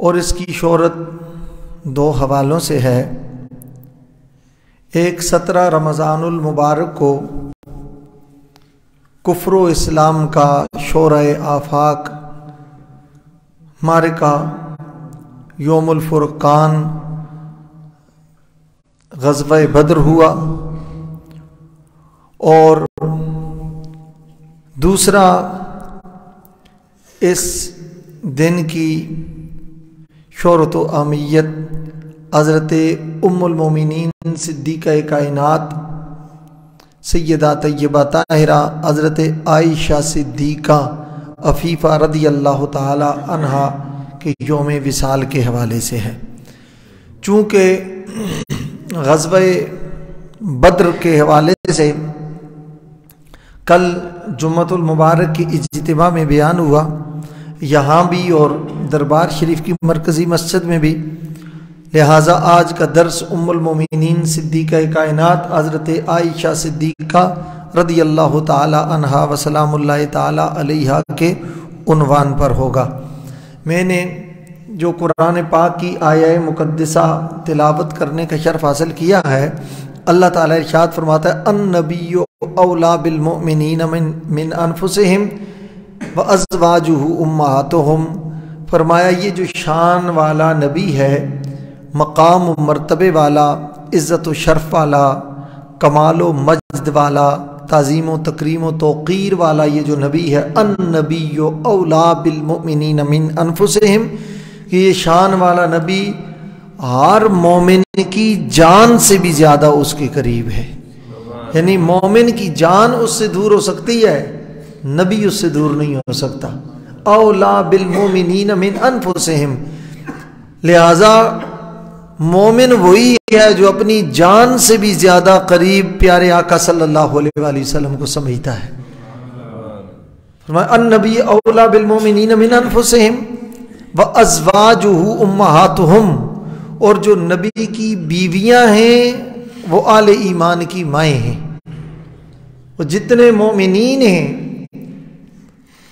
اور اس کی شہرت دو حوالوں سے ہے۔ ایک 17 رمضان المبارک کو کفر و اسلام کا شورۂ آفاق معرکہ یوم الفرقان غزوہ بدر ہوا، اور دوسرا اس دن کی شہرت و اہمیت حضرت ام المومنین صدیقہ کائنات سیدہ طیبہ طاہرہ حضرت عائشہ صدیقہ عفیفہ رضی اللہ تعالی عنہا کے یوم وصال کے حوالے سے ہے۔ چونکہ غزوہ بدر کے حوالے سے کل جمعۃ المبارک کی اجتماع میں بیان ہوا، یہاں بھی اور دربار شریف کی مرکزی مسجد میں بھی، لہٰذا آج کا درس ام المومنین صدیقہ کائنات حضرت عائشہ صدیقہ رضی اللہ تعالی عنہا وسلام اللہ تعالی علیہا کے عنوان پر ہوگا۔ میں نے جو قرآن پاک کی آیہ مقدسہ تلاوت کرنے کا شرف حاصل کیا ہے، اللہ تعالی ارشاد فرماتا ہے النبی اولا بالمؤمنین من انفسہم وازواجہ امہاتہم، فرمایا یہ جو شان والا نبی ہے، مقام و مرتبے والا، عزت و شرف والا، کمال و مجد والا، تعظیم و تکریم و توقیر والا یہ جو نبی ہے، النبی اولا بالمؤمنین من انفسہم، کہ یہ شان والا نبی ہر مومن کی جان سے بھی زیادہ اس کے قریب ہے، یعنی مومن کی جان اس سے دور ہو سکتی ہے، نبی اس سے دور نہیں ہو سکتا۔ اولا بالمؤمنین من انفسہم، لہذا مومن وہی ہے جو اپنی جان سے بھی زیادہ قریب پیارے آقا صلی اللہ علیہ وآلہ وسلم کو سمجھتا ہے۔ فرمایا النبی اولا بالمؤمنین من انفسہم وازواجہ امہاتہم، اور جو نبی کی بیویاں ہیں وہ آل ایمان کی مائیں ہیں۔ وہ جتنے مومنین ہیں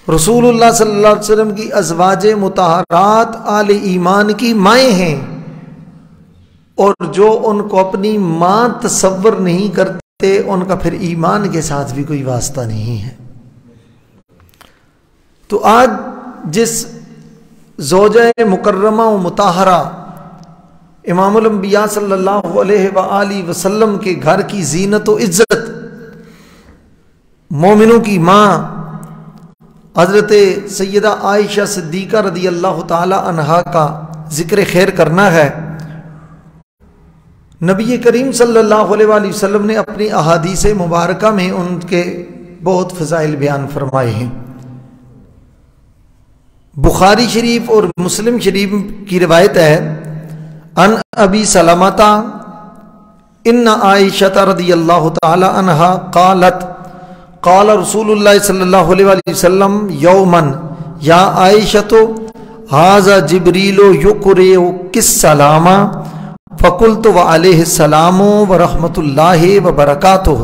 رسول اللہ صلی اللہ علیہ وسلم کی ازواج مطہرات آل ایمان کی مائیں ہیں، اور جو ان کو اپنی ماں تصور نہیں کرتے ان کا پھر ایمان کے ساتھ بھی کوئی واسطہ نہیں ہے۔ تو آج جس زوجہ مکرمہ و مطہرہ امام الانبیاء صلی اللہ علیہ وآلہ وسلم کے گھر کی زینت و عزت، مومنوں کی ماں حضرت سیدہ عائشہ صدیقہ رضی اللہ تعالی عنہا کا ذکر خیر کرنا ہے، نبی کریم صلی اللہ علیہ وآلہ وسلم نے اپنی احادیث مبارکہ میں ان کے بہت فضائل بیان فرمائے ہیں۔ بخاری شریف اور مسلم شریف کی روایت ہے، ان ابی سلمۃ ان عائشہ رضی اللہ تعالی عنہا قالت قال رسول اللہ صلی اللہ علیہ وآلہ وسلم یوما یا عائشۃ ھذا جبریل یقرئک السلام فقلت وعلیہ السلام ورحمۃ اللہ وبرکاتہ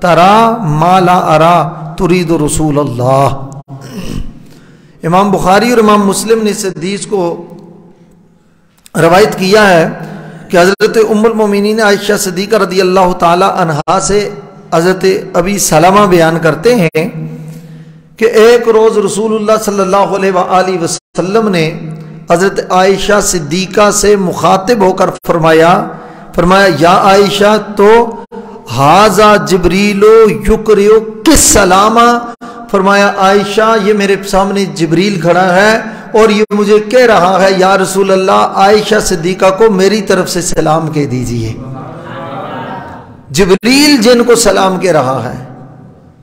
ترى ما لا ارى تريد رسول اللہ۔ امام بخاری اور امام مسلم نے اس حدیث کو روایت کیا ہے کہ حضرت ام المومنین عائشہ صدیقہ رضی اللہ تعالی عنہا سے حضرت ابی سلمہ بیان کرتے ہیں کہ ایک روز رسول اللہ صلی اللہ علیہ وآلہ وسلم نے حضرت عائشہ صدیقہ سے مخاطب ہو کر فرمایا یا عائشہ تو ھذا جبریل یقرئک السلام، فرمایا عائشہ یہ میرے سامنے جبریل کھڑا ہے اور یہ مجھے کہہ رہا ہے یا رسول اللہ عائشہ صدیقہ کو میری طرف سے سلام کہہ دیجئے۔ جبریل جن کو سلام کہہ رہا ہے،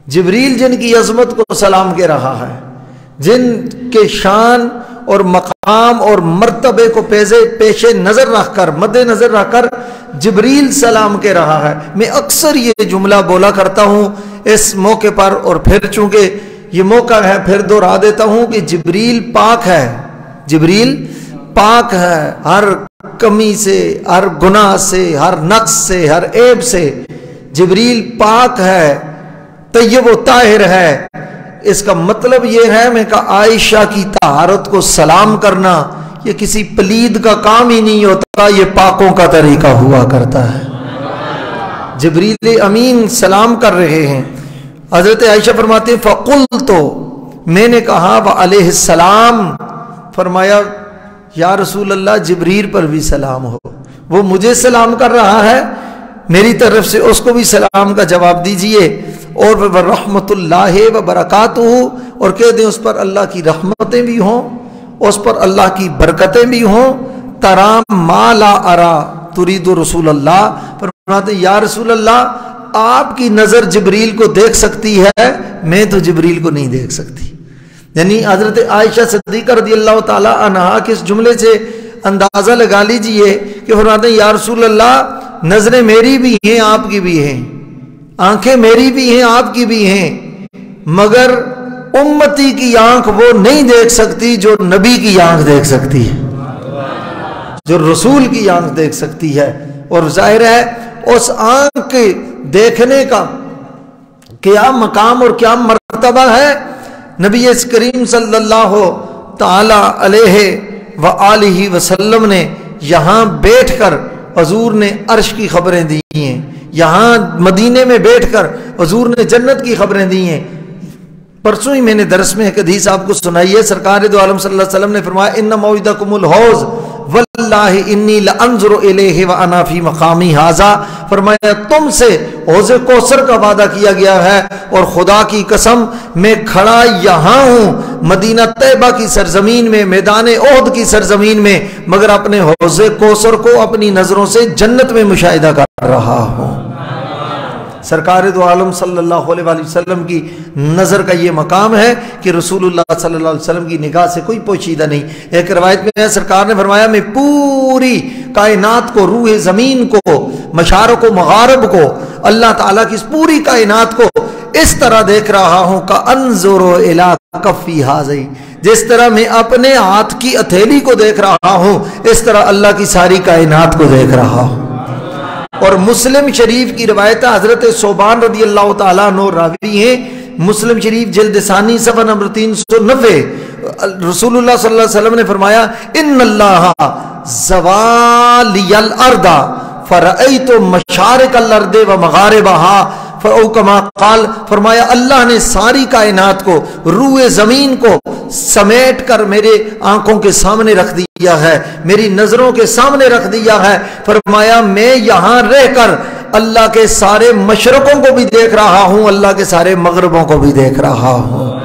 جبریل جن کی عظمت کو سلام کہہ رہا ہے، جن کے شان اور مقام اور مرتبے کو پیش نظر رکھ کر، مد نظر رکھ کر جبریل سلام کہہ رہا ہے۔ میں اکثر یہ جملہ بولا کرتا ہوں اس موقع پر، اور پھر چونکہ یہ موقع ہے پھر دوہرا دیتا ہوں کہ جبریل پاک ہے، جبریل پاک ہے ہر کمی سے، ہر گناہ سے، ہر نقص سے، ہر عیب سے، جبریل پاک ہے، طیب و طاہر ہے۔ اس کا مطلب یہ ہے میں کہا عائشہ کی طہارت کو سلام کرنا یہ کسی پلید کا کام ہی نہیں ہوتا، یہ پاکوں کا طریقہ ہوا کرتا ہے۔ جبریل امین سلام کر رہے ہیں، حضرت عائشہ فرماتے ہیں فَقُلْتُ، میں نے کہا وَعَلَيْهِ السلام، فرمایا یا رسول اللہ جبریل پر بھی سلام ہو، وہ مجھے سلام کر رہا ہے، میری طرف سے اس کو بھی سلام کا جواب دیجئے، اور رحمت اللہ وبرکاتہ، اور کہہ دیں اس پر اللہ کی رحمتیں بھی ہوں، اس پر اللہ کی برکتیں بھی ہوں۔ ترام ما لا ارا ترید رسول اللہ، فرماتے ہیں یا رسول اللہ آپ کی نظر جبریل کو دیکھ سکتی ہے، میں تو جبریل کو نہیں دیکھ سکتی۔ یعنی حضرت عائشہ صدیقہ رضی اللہ تعالی عنہا کے اس جملے سے اندازہ لگا لیجئے کہ فرماتے ہیں یا رسول اللہ نظریں میری بھی ہیں آپ کی بھی ہیں، آنکھیں میری بھی ہیں آپ کی بھی ہیں، مگر امتی کی آنکھ وہ نہیں دیکھ سکتی جو نبی کی آنکھ دیکھ سکتی ہے، جو رسول کی آنکھ دیکھ سکتی ہے۔ اور ظاہر ہے اس آنکھ کے دیکھنے کا کیا مقام اور کیا مرتبہ ہے، نبی کریم صلی اللہ تعالی علیہ وآلہ وسلم نے یہاں بیٹھ کر حضور نے عرش کی خبریں دی ہیں، یہاں مدینے میں بیٹھ کر حضور نے جنت کی خبریں دی ہیں۔ پرسوں ہی میں نے درس میں ایک حدیث آپ کو سنائی ہے، سرکار دو عالم صلی اللہ علیہ وسلم نے فرمایا ان موعدکم الحوض واللہ انی لانظر الیہ وانا فی مقامی ھذا، فرمایا تم سے حوض کوثر کا وعدہ کیا گیا ہے، اور خدا کی قسم میں کھڑا یہاں ہوں مدینہ طیبہ کی سرزمین میں، میدان احد کی سرزمین میں، مگر اپنے حوض کوثر کو اپنی نظروں سے جنت میں مشاہدہ کر رہا ہوں۔ سرکار دو عالم صلی اللہ علیہ وآلہ وسلم کی نظر کا یہ مقام ہے کہ رسول اللہ صلی اللہ علیہ وسلم کی نگاہ سے کوئی پوشیدہ نہیں۔ ایک روایت میں سرکار نے فرمایا میں پوری کائنات کو، روح زمین کو، مشارق و مغارب کو، اللہ تعالیٰ کی اس پوری کائنات کو اس طرح دیکھ رہا ہوں کانظر الی کفی ھذین، جس طرح میں اپنے ہاتھ کی ہتھیلی کو دیکھ رہا ہوں، اس طرح اللہ کی ساری کائنات کو دیکھ رہا ہوں۔ اور مسلم شریف کی روایت حضرت صوبان رضی اللہ تعالیٰ عنہ راوی ہیں، مسلم شریف جلد ثانی صفحہ نمبر 390، رسول اللہ صلی اللہ علیہ وسلم نے فرمایا ان اللہ زوالی الارض فرأیت مشارق الارض و مغاربها او کما قال، فرمایا اللہ نے ساری کائنات کو، روح زمین کو سمیٹ کر میرے آنکھوں کے سامنے رکھ دیا ہے، میری نظروں کے سامنے رکھ دیا ہے، فرمایا میں یہاں رہ کر اللہ کے سارے مشرقوں کو بھی دیکھ رہا ہوں، اللہ کے سارے مغربوں کو بھی دیکھ رہا ہوں۔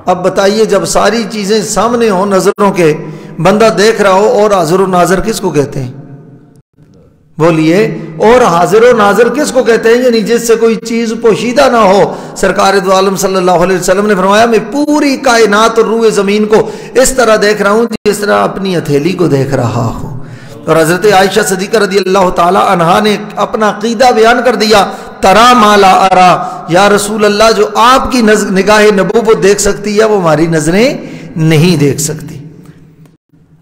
اب بتائیے جب ساری چیزیں سامنے ہوں نظروں کے، بندہ دیکھ رہا ہو، اور حاضر و ناظر کس کو کہتے ہیں؟ بولیے، اور حاضر و ناظر کس کو کہتے ہیں؟ یعنی جس سے کوئی چیز پوشیدہ نہ ہو۔ سرکار دو عالم صلی اللہ علیہ وسلم نے فرمایا میں پوری کائنات اور روح زمین کو اس طرح دیکھ رہا ہوں جس طرح اپنی ہتھیلی کو دیکھ رہا ہوں۔ اور حضرت عائشہ صدیقہ رضی اللہ تعالی عنہا نے اپنا عقیدہ بیان کر دیا، ترا ما لا ارا، یا رسول اللہ جو آپ کی نگاہ نبوت دیکھ سکتی ہے وہ ہماری نظریں نہیں دیکھ سکتی۔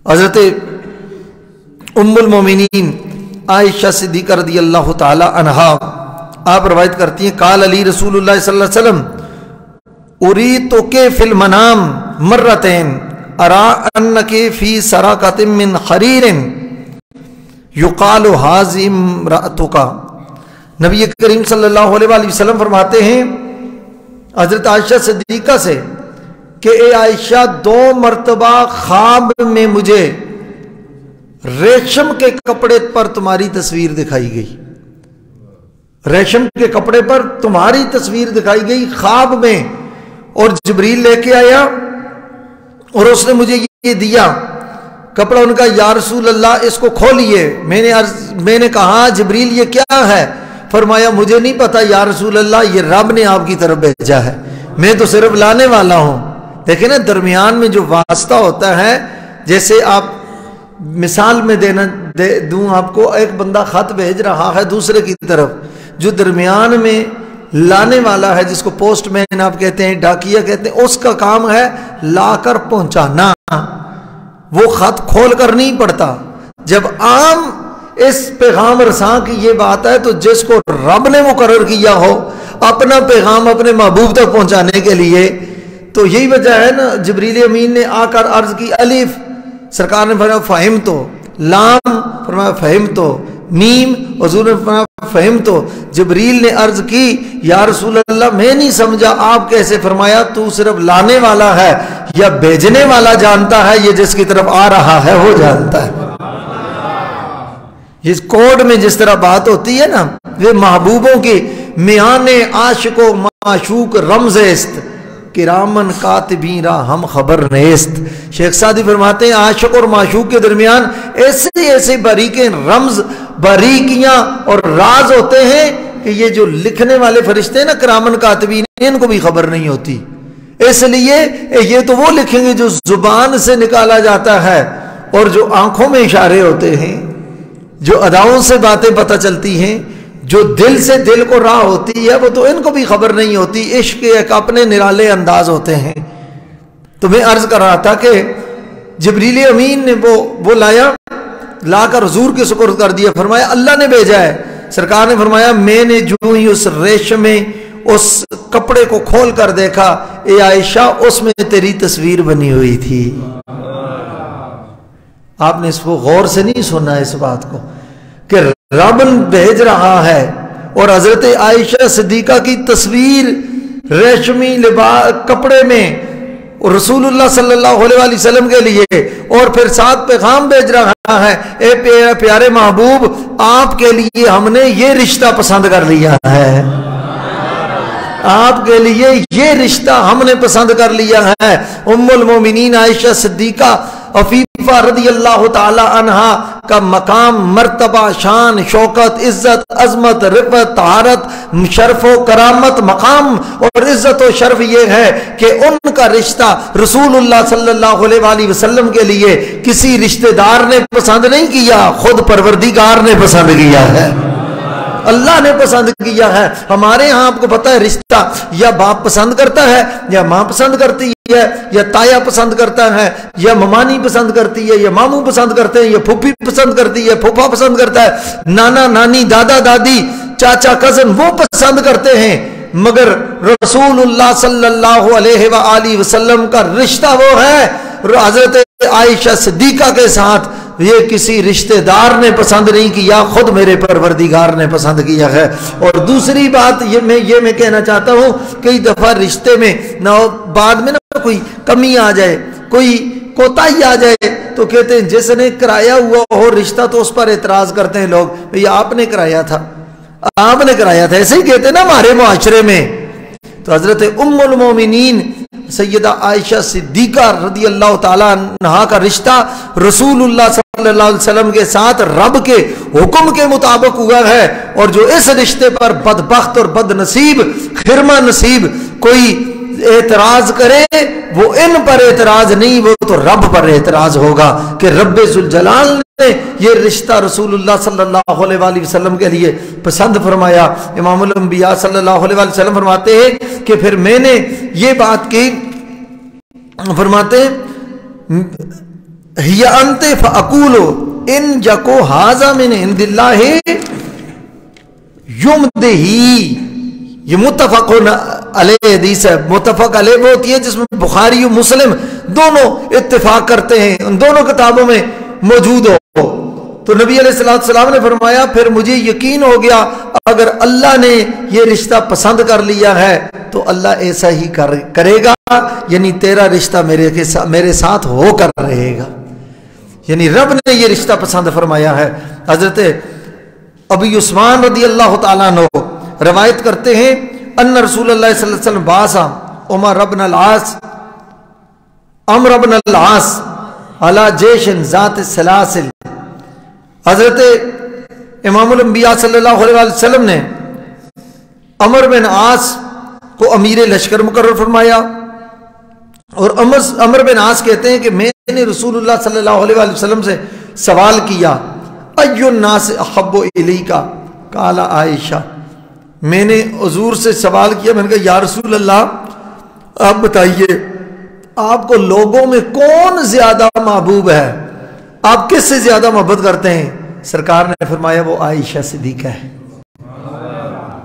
حضرت ام المومنین عائشہ صدیقہ رضی اللہ تعالی عنہا آپ روایت کرتی ہیں قال علی رسول اللہ صلی اللہ علیہ وسلم اریتک فی المنام مرتین ارا انک فی سراقۃ من حریر یقال ھذہ امرأتک، نبی کریم صلی اللہ علیہ وآلہ وسلم فرماتے ہیں حضرت عائشہ صدیقہ سے کہ اے عائشہ 2 مرتبہ خواب میں مجھے ریشم کے کپڑے پر تمہاری تصویر دکھائی گئی، ریشم کے کپڑے پر تمہاری تصویر دکھائی گئی خواب میں، اور جبریل لے کے آیا اور اس نے مجھے یہ دیا کپڑا، ان کا یا رسول اللہ اس کو کھولیے، میں نے کہا جبریل یہ کیا ہے؟ فرمایا مجھے نہیں پتا یا رسول اللہ، یہ رب نے آپ کی طرف بھیجا ہے، میں تو صرف لانے والا ہوں۔ دیکھیں نا درمیان میں جو واسطہ ہوتا ہے، جیسے آپ مثال میں دوں آپ کو، ایک بندہ خط بھیج رہا ہے دوسرے کی طرف، جو درمیان میں لانے والا ہے جس کو پوسٹ مین آپ کہتے ہیں، ڈاکیا کہتے ہیں، اس کا کام ہے لا کر پہنچانا، وہ خط کھول کر نہیں پڑتا۔ جب عام اس پیغام رساں کی یہ بات ہے تو جس کو رب نے مقرر کیا ہو اپنا پیغام اپنے محبوب تک پہنچانے کے لیے، تو یہی وجہ ہے نا جبریل امین نے آ کر عرض کی الف سرکار نے فرمایا فہم تو، لام فرمایا فہم تو، میم حضور نے فرمایا فہم تو۔ جبریل نے عرض کی یا رسول اللہ میں نہیں سمجھا آپ کیسے؟ فرمایا تو صرف لانے والا ہے یا بھیجنے والا جانتا ہے، یہ جس کی طرف آ رہا ہے وہ جانتا ہے۔ جس کوڈ میں جس طرح بات ہوتی ہے نا، وہ محبوبوں کی میان عاشق و معشوق رمز است، کرامن کاتبین را ہم خبر نیست۔ شیخ سعدی فرماتے ہیں عاشق اور معشوق کے درمیان ایسے ایسے باریکیں رمز، باریکیاں اور راز ہوتے ہیں کہ یہ جو لکھنے والے فرشتے ہیں نا کرامن کاتبین، ان کو بھی خبر نہیں ہوتی۔ اس لیے یہ تو وہ لکھیں گے جو زبان سے نکالا جاتا ہے، اور جو آنکھوں میں اشارے ہوتے ہیں، جو اداؤں سے باتیں پتہ چلتی ہیں، جو دل سے دل کو راہ ہوتی ہے، وہ تو ان کو بھی خبر نہیں ہوتی۔ عشق ایک اپنے نرالے انداز ہوتے ہیں۔ تو میں عرض کر رہا تھا کہ جبریل امین نے وہ لا کر حضور کے سپرد کر دیا۔ فرمایا اللہ نے بھیجا ہے۔ سرکار نے فرمایا میں نے جو ہی اس ریشم میں اس کپڑے کو کھول کر دیکھا، اے عائشہ اس میں تیری تصویر بنی ہوئی تھی۔ آپ نے اس کو غور سے نہیں سنا اس بات کو کہ رب بھیج رہا ہے اور حضرت عائشہ صدیقہ کی تصویر ریشمی کپڑے میں رسول اللہ صلی اللہ علیہ وسلم کے لیے، اور پھر ساتھ پیغام بھیج رہا ہے اے پیارے محبوب آپ کے لیے ہم نے یہ رشتہ پسند کر لیا ہے، آپ کے لیے یہ رشتہ ہم نے پسند کر لیا ہے۔ ام المومنین عائشہ صدیقہ عفیفہ رضی اللہ تعالی عنہا کا مقام، مرتبہ، شان، شوکت، عزت، عظمت، رفعت، طہارت، شرف و کرامت، مقام اور عزت و شرف یہ ہے کہ ان کا رشتہ رسول اللہ صلی اللہ علیہ وسلم کے لیے کسی رشتہ دار نے پسند نہیں کیا، خود پروردگار نے پسند کیا ہے، اللہ نے پسند کیا ہے۔ ہمارے ہاں آپ کو پتہ ہے رشتہ یا باپ پسند کرتا ہے یا ماں پسند کرتی ہے، یا تایا پسند کرتا ہے، یا ممانی پسند کرتی ہے، یا ماموں پسند کرتے ہیں، یا پھوپھی پسند کرتی ہے، پھوپھا پسند کرتا ہے، نانا نانی دادا دادی چاچا کزن وہ پسند کرتے ہیں، مگر رسول اللہ صلی اللہ علیہ وآلہ وسلم کا رشتہ وہ ہے حضرت عائشہ صدیقہ کے ساتھ، یہ کسی رشتہ دار نے پسند نہیں کیا، خود میرے پروردگار نے پسند کیا ہے۔ اور دوسری بات یہ میں کہنا چاہتا ہوں، کئی دفعہ رشتے میں نہ بعد میں نہ کوئی کمی آ جائے، کوئی کوتاہی آ جائے تو کہتے ہیں جس نے کرایا ہوا ہو رشتہ تو اس پر اعتراض کرتے ہیں لوگ، بھئی آپ نے کرایا تھا، آپ نے کرایا تھا، ایسے ہی کہتے ہیں نا ہمارے معاشرے میں۔ تو حضرت ام المومنین سیدہ عائشہ صدیقہ رضی اللہ تعالیٰ عنہا کا رشتہ رسول اللہ صلی اللہ علیہ وسلم کے ساتھ رب کے حکم کے مطابق ہوا ہے، اور جو اس رشتے پر بدبخت اور بد نصیب خرمہ نصیب کوئی اعتراض کرے، وہ ان پر اعتراض نہیں، وہ تو رب پر اعتراض ہوگا کہ رب ذوالجلال نے یہ رشتہ رسول اللہ صلی اللہ علیہ وآلہ وسلم کے لیے پسند فرمایا۔ امام الانبیاء صلی اللہ علیہ وآلہ وسلم فرماتے ہیں کہ پھر میں نے یہ بات کی، فرماتے ہیں ہی انت فاقول ان جکو ھذا من عند اللہ یمدہی، یہ متفق علیہ حدیث ہے۔ متفق علیہ وہ ہوتی ہے جس میں بخاری و مسلم دونوں اتفاق کرتے ہیں، ان دونوں کتابوں میں موجود ہو۔ تو نبی علیہ السلام نے فرمایا پھر مجھے یقین ہو گیا اگر اللہ نے یہ رشتہ پسند کر لیا ہے تو اللہ ایسا ہی کرے گا، یعنی تیرا رشتہ میرے ساتھ ہو کر رہے گا، یعنی رب نے یہ رشتہ پسند فرمایا ہے۔ حضرت ابی عثمان رضی اللہ تعالیٰ عنہ روایت کرتے ہیں ان رسول اللہ صلی اللہ علیہ وسلم باسا عمر بن العاص عمرو بن العاص علی جیش ذات السلاسل، حضرت امام الانبیاء صلی اللہ علیہ وسلم نے عمر بن عاص کو امیر لشکر مقرر فرمایا، اور عمر بن عاص کہتے ہیں کہ میں نے رسول اللہ صلی اللہ علیہ وسلم سے سوال کیا ای الناس احب الیک قال عائشہ، میں نے حضور سے سوال کیا، میں نے کہا یا رسول اللہ آپ بتائیے آپ کو لوگوں میں کون زیادہ محبوب ہے، آپ کس سے زیادہ محبت کرتے ہیں؟ سرکار نے فرمایا وہ عائشہ صدیقہ ہے،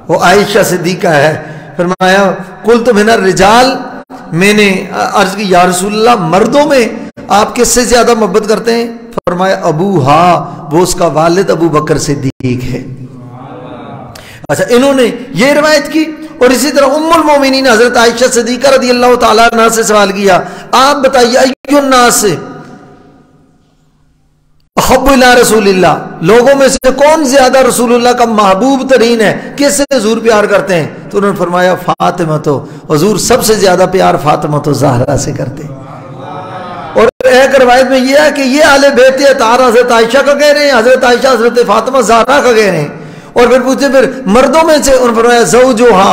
وہ عائشہ صدیقہ ہے۔ فرمایا قلت من الرجال، میں نے عرض کی یا رسول اللہ مردوں میں آپ کس سے زیادہ محبت کرتے ہیں؟ فرمایا ابو ہا، وہ اس کا والد ابو بکر صدیق ہے۔ اچھا، انہوں نے یہ روایت کی، اور اسی طرح ام المومنین حضرت عائشہ صدیقہ رضی اللہ تعالیٰ عنہ سے سوال کیا، آپ بتائیے ایو الناس احب الی رسول اللہ، لوگوں میں سے کون زیادہ رسول اللہ کا محبوب ترین ہے، کس سے حضور پیار کرتے ہیں؟ تو انہوں نے فرمایا فاطمہ، تو حضور سب سے زیادہ پیار فاطمہ تو زہرا سے کرتے ہیں۔ اور ایک روایت میں یہ ہے کہ یہ اہل بیت اطہار حضرت عائشہ کا کہہ رہے ہیں، حضرت عائشہ حضرت فاطمہ زہرا کا کہہ رہے ہیں۔ اور پھر پوچھتے پھر مردوں میں سے، انہوں نے فرمایا زوجہا،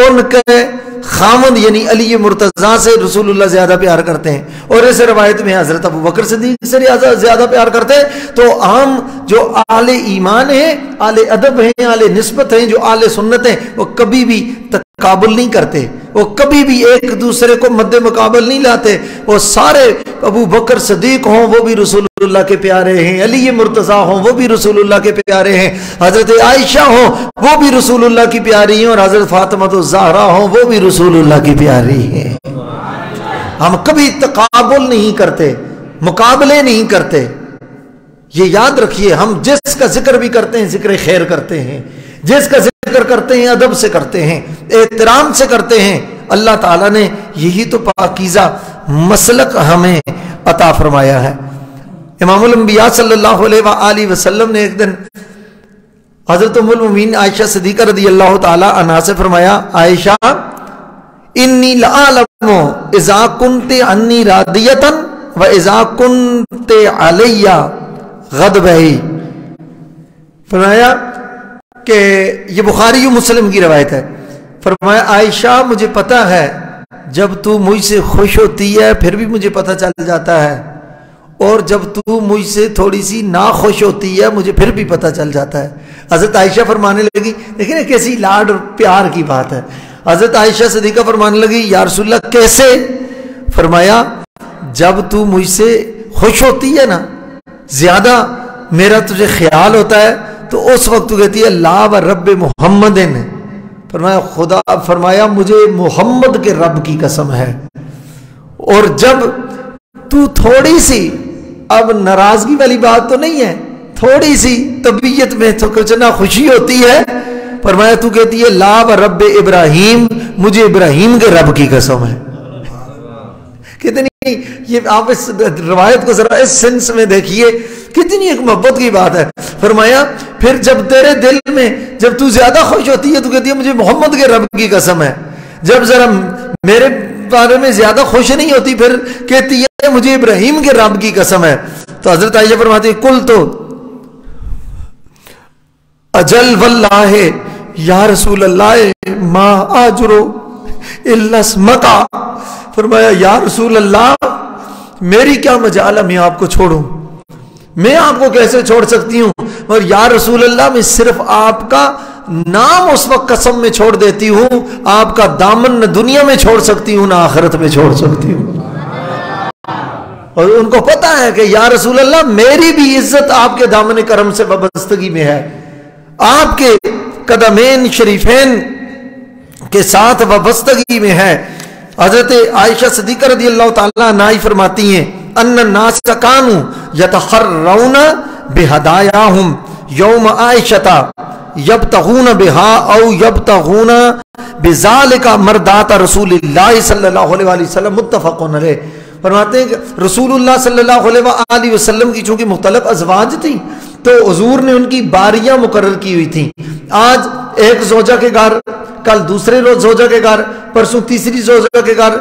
ان کے خامد یعنی علی مرتضیٰ سے رسول اللہ زیادہ پیار کرتے ہیں۔ اور اس روایت میں حضرت ابو بکر صدیق سے زیادہ پیار کرتے ہیں۔ تو ہم جو اہل ایمان ہیں، اہل ادب ہیں، اہل نسبت ہیں، جو اہل سنت ہیں، وہ کبھی بھی تقابل نہیں کرتے، وہ کبھی بھی ایک دوسرے کو مد مقابل نہیں لاتے۔ وہ سارے ابو بکر صدیق ہوں وہ بھی رسول اللہ کے پیارے ہیں، علی مرتضیٰ ہوں وہ بھی رسول اللہ کے پیارے ہیں، حضرت عائشہ ہوں وہ بھی رسول اللہ کی پیاری ہیں، اور حضرت فاطمہ الزہرا ہوں وہ بھی رسول اللہ کی پیاری ہیں۔ ہم کبھی تقابل نہیں کرتے، مقابلے نہیں کرتے۔ یہ یاد رکھیے، ہم جس کا ذکر بھی کرتے ہیں ذکر خیر کرتے ہیں، جس کا ذکر کرتے ہیں ادب سے کرتے ہیں، احترام سے کرتے ہیں۔ اللہ تعالیٰ نے یہی تو پاکیزہ مسلک ہمیں عطا فرمایا ہے۔ امام الانبیاء صلی اللہ علیہ وآلہ وسلم نے ایک دن حضرت ام المومنین عائشہ صدیقہ رضی اللہ تعالی عنہا سے فرمایا، عائشہ انی لعالم اذا کنت عنی راضیتا و اذا کنت علی غضبہ، فرمایا کہ یہ بخاری و مسلم کی روایت ہے، فرمایا عائشہ مجھے پتا ہے جب تو مجھ سے خوش ہوتی ہے پھر بھی مجھے پتہ چل جاتا ہے، اور جب تو مجھ سے تھوڑی سی ناخوش ہوتی ہے مجھے پھر بھی پتہ چل جاتا ہے۔ حضرت عائشہ فرمانے لگی، دیکھیں نا کیسی لاڈ اور پیار کی بات ہے۔ حضرت عائشہ صدیقہ فرمانے لگی، یا رسول اللہ کیسے؟ فرمایا جب تو مجھ سے خوش ہوتی ہے نا، زیادہ میرا تجھے خیال ہوتا ہے، تو اس وقت تو کہتی ہے لا و رب محمد، فرمایا خدا، فرمایا مجھے محمد کے رب کی قسم ہے۔ اور جب تو تھوڑی سی، اب ناراضگی والی بات تو نہیں ہے، تھوڑی سی طبیعت میں تو کچھ نہ خوشی ہوتی ہے، فرمایا تو کہتی ہے لا و رب ابراہیم، مجھے ابراہیم کے رب کی قسم ہے۔ کتنی، یہ آپ اس روایت کو ذرا اس سینس میں دیکھیے، کتنی ایک محبت کی بات ہے۔ فرمایا پھر جب تیرے دل میں جب تو زیادہ خوش ہوتی ہے تو کہتی ہے مجھے محمد کے رب کی قسم ہے، جب ذرا میرے بارے میں زیادہ خوش نہیں ہوتی پھر کہتی ہے مجھے ابراہیم کے رب کی قسم ہے۔ تو حضرت عائشہ فرماتی ہے قل تو اجل واللہ یا رسول اللہ ما آجرو الا اسمکا، فرمایا یا رسول اللہ میری کیا مجال ہے میں آپ کو چھوڑوں، میں آپ کو کیسے چھوڑ سکتی ہوں، اور یا رسول اللہ میں صرف آپ کا نام اس وقت قسم میں چھوڑ دیتی ہوں، آپ کا دامن نہ دنیا میں چھوڑ سکتی ہوں نہ آخرت میں چھوڑ سکتی ہوں۔ اور ان کو پتا ہے کہ یا رسول اللہ میری بھی عزت آپ کے دامن کرم سے وابستگی میں ہے، آپ کے قدمین شریفین کے ساتھ وابستگی میں ہے۔ حضرت عائشہ صدیقہ رضی اللہ تعالیٰ عنہ فرماتی ہیں ان الناس کانوا یتخرون بہدایاہم یوم عائشہ یبتغون بہا او یبتغون بذالک مرضات رسول اللہ صلی اللہ علیہ وآلہ وسلم، متفق علیہ۔ فرماتے ہیں کہ رسول اللہ صلی اللہ علیہ وآلہ وسلم کی چونکہ مختلف ازواج تھیں تو حضور نے ان کی باریاں مقرر کی ہوئی تھیں، آج ایک زوجہ کے گھر، کل دوسرے روز زوجہ کے گھر، پرسوں تیسری زوجہ کے گھر،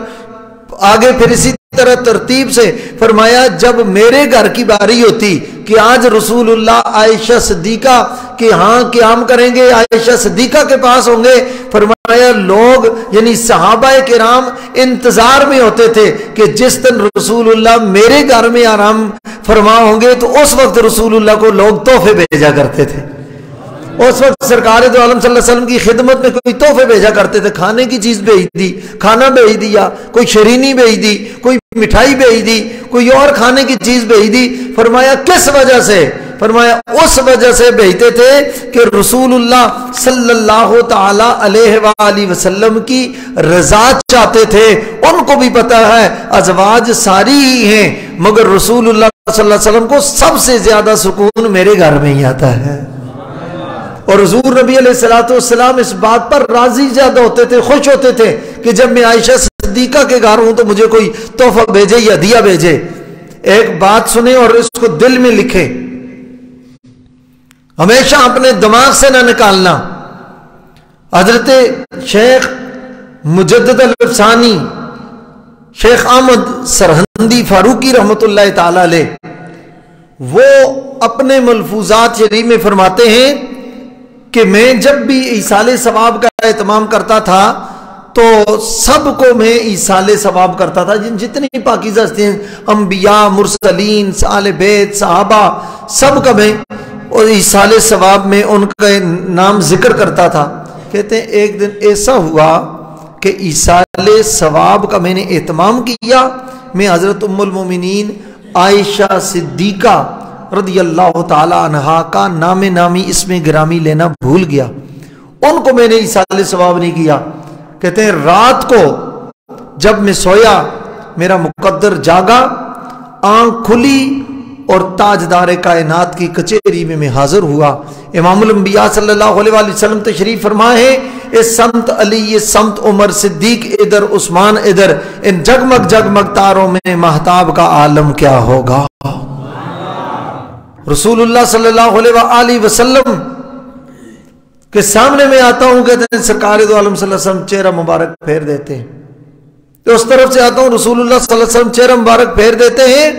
آگے پھر اسی طرح ترتیب سے۔ فرمایا جب میرے گھر کی باری ہوتی کہ آج رسول اللہ عائشہ صدیقہ کے ہاں قیام کریں گے، عائشہ صدیقہ کے پاس ہوں گے، فرمایا لوگ یعنی صحابہ کرام انتظار میں ہوتے تھے کہ جس دن رسول اللہ میرے گھر میں آرام فرما ہوں گے تو اس وقت رسول اللہ کو لوگ تحفے بھیجا کرتے تھے۔ اس وقت سرکار دو عالم صلی اللہ علیہ وسلم کی خدمت میں کوئی تحفے بھیجا کرتے تھے، کھانے کی چیز بھیج دی، کھانا بھیج دیا، کوئی شرینی بھیج دی، کوئی مٹھائی بھیج دی، کوئی اور کھانے کی چیز بھیج دی۔ فرمایا کس وجہ سے؟ فرمایا اس وجہ سے بھیجتے تھے کہ رسول اللہ صلی اللہ تعالی علیہ وآلہ وسلم کی رضا چاہتے تھے. ان کو بھی پتا ہے ازواج ساری ہی ہیں، مگر رسول اللہ صلی اللہ علیہ وسلم کو سب سے زیادہ سکون میرے گھر میں ہی آتا ہے. اور حضور نبی علیہ الصلوۃ والسلام اس بات پر راضی زیادہ ہوتے تھے، خوش ہوتے تھے کہ جب میں عائشہ صدیقہ کے گھر ہوں تو مجھے کوئی تحفہ بھیجے یا ہدیہ بھیجے. ایک بات سنیں اور اس کو دل میں لکھیں، ہمیشہ اپنے دماغ سے نہ نکالنا. حضرت شیخ مجدد الافسانی شیخ احمد سرہندی فاروقی رحمت اللہ تعالی علیہ، وہ اپنے ملفوظات شریف میں فرماتے ہیں کہ میں جب بھی ایصال ثواب کا اہتمام کرتا تھا تو سب کو میں ایصال ثواب کرتا تھا. جتنی پاکیزہ ہستیاں، انبیاء، مرسلین، اہل بیت، صحابہ، سب کا میں اور ایصال ثواب میں ان کا نام ذکر کرتا تھا. کہتے ہیں ایک دن ایسا ہوا کہ ایصال ثواب کا میں نے اہتمام کیا، میں حضرت ام المومنین عائشہ صدیقہ رضی اللہ تعالی عنہا کا نام نامی اسم گرامی لینا بھول گیا. ان کو میں نے ایصال ثواب نہیں کیا. کہتے ہیں رات کو جب میں سویا میرا مقدر جاگا، آنکھ کھلی اور تاجدار کائنات کی کچہری میں حاضر ہوا. امام الانبیاء صلی اللہ علیہ وآلہ وسلم تشریف فرمائے ہیں، اس سمت علی، اس سمت عمر صدیق، ادھر عثمان، ادھر ان جگمگ جگمگ تاروں میں مہتاب کا عالم کیا ہوگا. رسول اللہ صلی اللہ علیہ وآلہ وسلم کے سامنے میں آتا ہوں، کہتے ہیں سرکار دو عالم صلی اللہ علیہ وسلم چہرہ مبارک پھیر دیتے ہیں. تو اس طرف سے آتا ہوں، رسول اللہ صلی اللہ علیہ وسلم چہرہ مبارک پھیر دیتے ہیں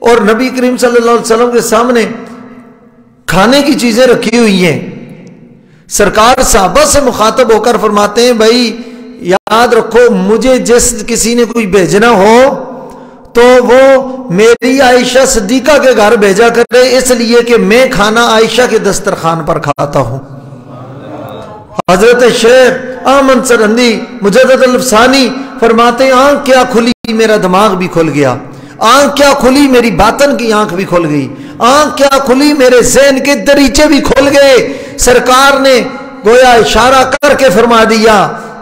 اور نبی کریم صلی اللہ علیہ وسلم کے سامنے کھانے کی چیزیں رکھی ہوئی ہیں. سرکار صحابہ سے مخاطب ہو کر فرماتے ہیں بھائی یاد رکھو، مجھے جس کسی نے کوئی بھیجنا ہو تو وہ میری عائشہ صدیقہ کے گھر بھیجا کرے، اس لیے کہ میں کھانا عائشہ کے دسترخوان پر کھاتا ہوں. حضرت شیخ احمد سرہندی مجدد الافسانی فرماتے ہیں آنکھ کیا کھلی، میرا دماغ بھی کھل گیا. آنکھ کیا کھلی، میری باطن کی آنکھ بھی کھل گئی. آنکھ کیا کھلی، میرے ذہن کے دریچے بھی کھل گئے. سرکار نے گویا اشارہ کر کے فرما دیا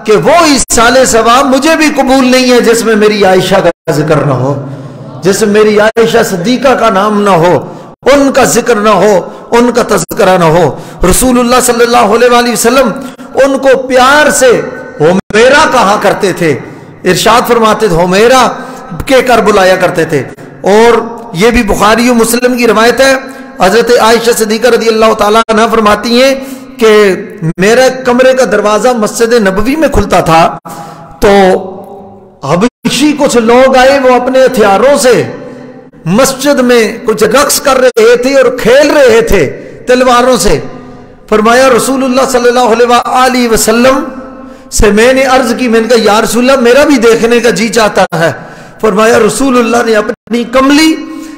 کہ وہ ایصال ثواب مجھے بھی قبول نہیں ہے جس میں میری عائشہ کا ذکر نہ ہو، جس میں میری عائشہ صدیقہ کا نام نہ ہو، ان کا ذکر نہ ہو، ان کا تذکرہ نہ ہو. رسول اللہ صلی اللہ علیہ وآلہ وسلم ان کو پیار سے ہومیرا کہا کرتے تھے، ارشاد فرماتے تھے ہومیرا کے کر بلایا کرتے تھے. اور یہ بھی بخاری و مسلم کی روایت ہے. حضرت عائشہ صدیقہ رضی اللہ تعالیٰ عنہ فرماتی ہیں کہ میرے کمرے کا دروازہ مسجد نبوی میں کھلتا تھا تو حبشی کچھ لوگ آئے، وہ اپنے ہتھیاروں سے مسجد میں کچھ رقص کر رہے تھے اور کھیل رہے تھے تلواروں سے. فرمایا رسول اللہ صلی اللہ علیہ وآلہ وسلم سے میں نے عرض کی، میں نے کہا یا رسول اللہ میرا بھی دیکھنے کا جی چاہتا ہے. فرمایا رسول اللہ نے اپنی کملی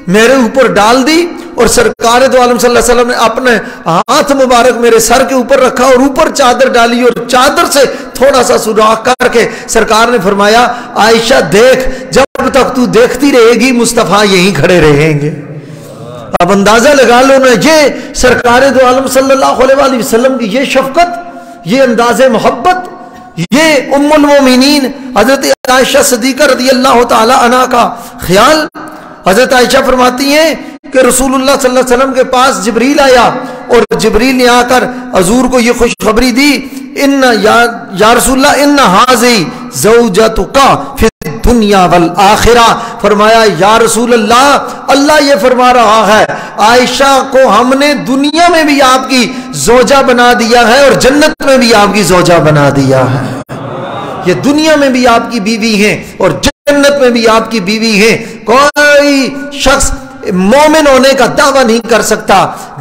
میرے اوپر ڈال دی اور سرکار دو عالم صلی اللہ علیہ وسلم نے اپنے ہاتھ مبارک میرے سر کے اوپر رکھا اور اوپر چادر ڈالی اور چادر سے تھوڑا سا سوراخ کر کے سرکار نے فرمایا عائشہ دیکھ، جب تک تو دیکھتی رہے گی مصطفیٰ یہیں کھڑے رہیں گے. اب اندازہ لگا لو نا، یہ سرکار دو عالم صلی اللہ علیہ وآلہ وسلم کی یہ شفقت، یہ انداز محبت، یہ ام المومنین حضرت عائشہ صدیقہ رضی اللہ تعالی عنہ کا خیال. حضرت عائشہ فرماتی ہیں کہ رسول اللہ صلی اللہ علیہ وسلم کے پاس جبریل آیا اور جبریل نے آ کر حضور کو یہ خوشخبری دی، ان یا رسول اللہ ان ھذی زوجتک فی الدنیا والآخرہ. فرمایا یا رسول اللہ، اللہ یہ فرما رہا ہے عائشہ کو ہم نے دنیا میں بھی آپ کی زوجہ بنا دیا ہے اور جنت میں بھی آپ کی زوجہ بنا دیا ہے. یہ دنیا میں بھی آپ کی بیوی ہیں اور جنت میں بھی آپ کی بیوی ہیں. کوئی شخص مومن ہونے کا دعویٰ نہیں کر سکتا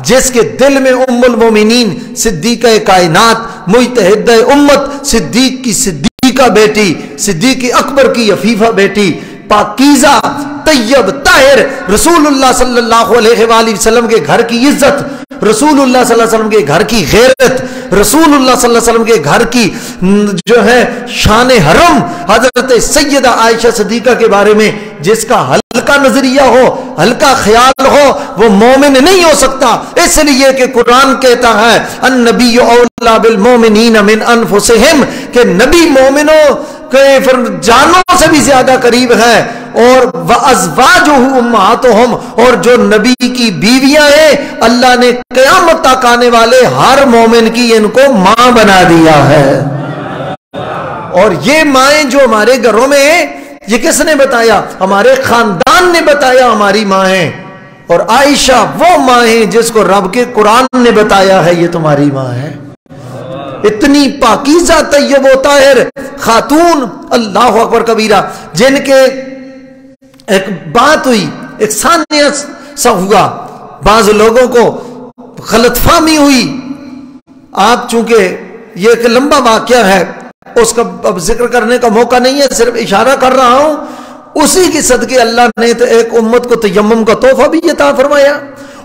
جس کے دل میں ام المومنین صدیقہ کائنات مجتہدہ امت صدیق کی صدیقہ بیٹی، صدیق اکبر کی عفیفہ بیٹی، پاکیزہ طیب طاہر رسول اللہ صلی اللہ علیہ وآلہ وسلم کے گھر کی عزت، رسول اللہ صلی اللہ علیہ وسلم کے گھر کی غیرت، رسول اللہ صلی اللہ علیہ وسلم کے گھر کی جو ہے شان حرم حضرت سیدہ عائشہ صدیقہ کے بارے میں جس کا ہلکا نظریہ ہو، ہلکا خیال ہو، وہ مومن نہیں ہو سکتا، اس لیے کہ قرآن کہتا ہے النبی اولا بالمومنین من انفسہم، کہ نبی مومنوں کے جانوں سے بھی زیادہ قریب ہے، اور وَأَزْوَاجُهُ أُمَّهَاتُهُمْ، اور جو نبی کی بیویاں ہیں اللہ نے قیامت تک آنے والے ہر مومن کی ان کو ماں بنا دیا ہے۔ اور یہ مائیں جو ہمارے گھروں میں ہیں، یہ کس نے بتایا؟ ہمارے خاندان نے بتایا ہماری ماں ہیں، اور عائشہ وہ ماں ہیں جس کو رب کے قرآن نے بتایا ہے یہ تمہاری ماں ہے۔ اتنی پاکیزہ طیب و طاہر خاتون، اللہ اکبر کبیرہ، جن کے ایک بات ہوئی، ایک سانیہ سا ہوا، بعض لوگوں کو غلط فہمی ہوئی۔ آپ چونکہ یہ ایک لمبا واقعہ ہے، اس کا اب ذکر کرنے کا موقع نہیں ہے، صرف اشارہ کر رہا ہوں، اسی کی صدقے اللہ نے تو ایک امت کو تیمم کا تحفہ بھی عطا فرمایا،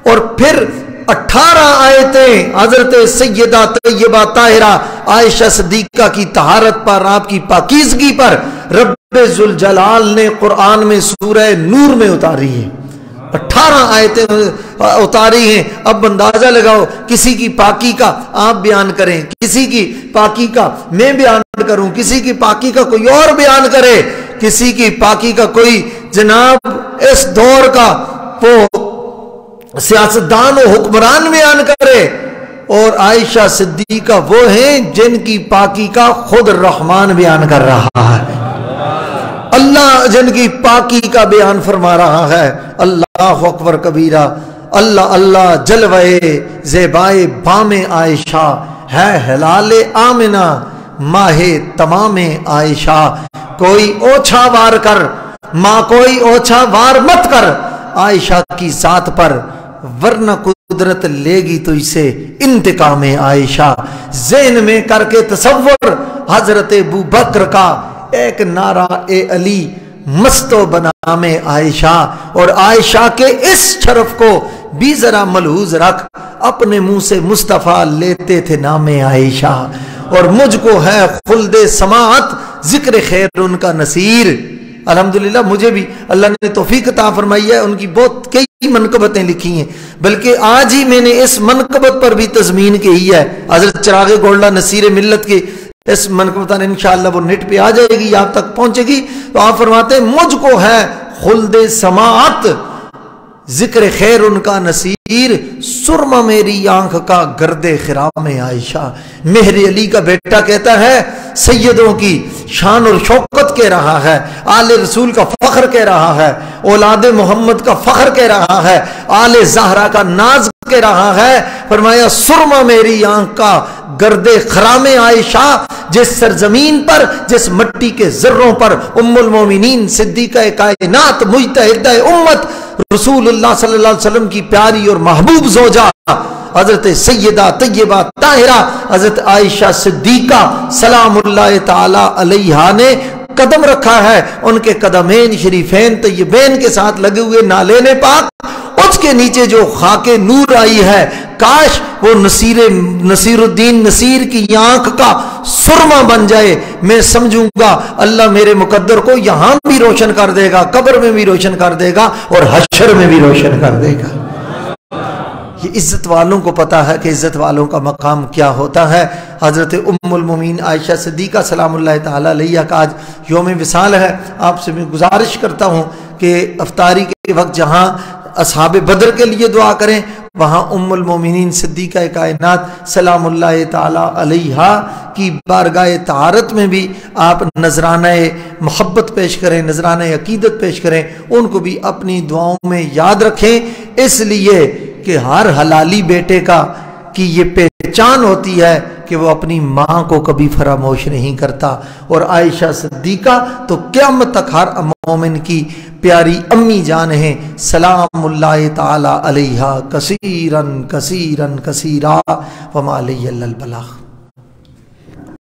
اور پھر 18 آیتیں حضرت سیدہ طیبہ طاہرہ عائشہ صدیقہ کی طہارت پر، آپ کی پاکیزگی پر رب ذوالجلال نے قرآن میں سورہ نور میں اتاری ہے۔ 18 آیتیں اتاری ہیں۔ اب اندازہ لگاؤ، کسی کی پاکی کا آپ بیان کریں، کسی کی پاکی کا میں بیان کروں، کسی کی پاکی کا کوئی اور بیان کرے، کسی کی پاکی کا کوئی جناب اس دور کا وہ سیاستدان و حکمران بیان کرے، اور عائشہ صدیقہ وہ ہیں جن کی پاکی کا خود الرحمن بیان کر رہا ہے، اللہ جن کی پاکی کا بیان فرما رہا ہے۔ اللہ اکبر کبیرہ، اللہ اللہ جلوے زیبائے بام عائشہ ہے ہلال آمنہ ماہ تمام عائشہ، کوئی اوچھا وار کر ماں، کوئی اوچھا وار مت کر عائشہ کی ذات پر، ورنہ قدرت لے گی تو اسے انتقام عائشہ۔ ذہن میں کر کے تصور حضرت ابو بکر کا ایک نعرہ اے علی مست و بنام عائشہ، اور عائشہ کے اس شرف کو بھی ذرا ملحوظ رکھ، اپنے منہ سے مصطفیٰ لیتے تھے نام عائشہ، اور مجھ کو ہے خلد سماعت ذکر خیر ان کا نصیر۔ الحمدللہ مجھے بھی اللہ نے توفیق عطا فرمائی ہے، ان کی بہت کئی منقبتیں لکھی ہیں، بلکہ آج ہی میں نے اس منقبت پر بھی تضمین کی ہے، حضرت چراغ گولڈا نصیر ملت کی اس منقبت انشاءاللہ وہ نیٹ پہ آ جائے گی، آپ تک پہنچے گی، تو آپ فرماتے ہیں مجھ کو ہے خلد سماعت ذکر خیر ان کا نصیر، سرما میری آنکھ کا گرد خرام عائشہ۔ مہر علی کا بیٹا کہتا ہے سیدوں کی شان اور شوکت کہہ رہا ہے، آل رسول کا فخر کہہ رہا ہے، اولاد محمد کا فخر کہہ رہا ہے، آل زہرا کا ناز کہہ رہا ہے۔ فرمایا سرما میری آنکھ کا گرد خرام عائشہ، جس سرزمین پر، جس مٹی کے ذروں پر ام المومنین صدیقہ کائنات مجتہدہ امت رسول اللہ صلی اللہ علیہ وسلم کی پیاری اور محبوب زوجہ حضرت سیدہ طیبہ طاہرہ حضرت عائشہ صدیقہ سلام اللہ تعالی علیہا نے قدم رکھا ہے، ان کے قدمین شریفین طیبین کے ساتھ لگے ہوئے نالین پاک، اس کے نیچے جو خاک نور آئی ہے، کاش وہ نصیر الدین نصیر کی آنکھ کا سرما بن جائے، میں سمجھوں گا اللہ میرے مقدر کو یہاں بھی روشن کر دے گا، قبر میں بھی روشن کر دے گا، اور حشر میں بھی روشن کر دے گا۔ یہ عزت والوں کو پتا ہے کہ عزت والوں کا مقام کیا ہوتا ہے۔ حضرت ام المومنین عائشہ صدیقہ سلام اللہ تعالی علیہا کا آج یوم وصال ہے، آپ سے میں گزارش کرتا ہوں کہ افطاری کے وقت جہاں اصحاب بدر کے لیے دعا کریں، وہاں ام المومنین صدیقہ کائنات سلام اللہ تعالی علیہا کی بارگاہ طہارت میں بھی آپ نذرانہ محبت پیش کریں، نذرانہ عقیدت پیش کریں، ان کو بھی اپنی دعاؤں میں یاد رکھیں، اس لیے کہ ہر حلالی بیٹے کی یہ پہچان ہوتی ہے کہ وہ اپنی ماں کو کبھی فراموش نہیں کرتا، اور عائشہ صدیقہ تو قیامت تک ہر مومن کی پیاری امی جان ہیں سلام اللہ تعالی علیہا کثیرن کثیرن کثیرا وما علی الا البلاغ۔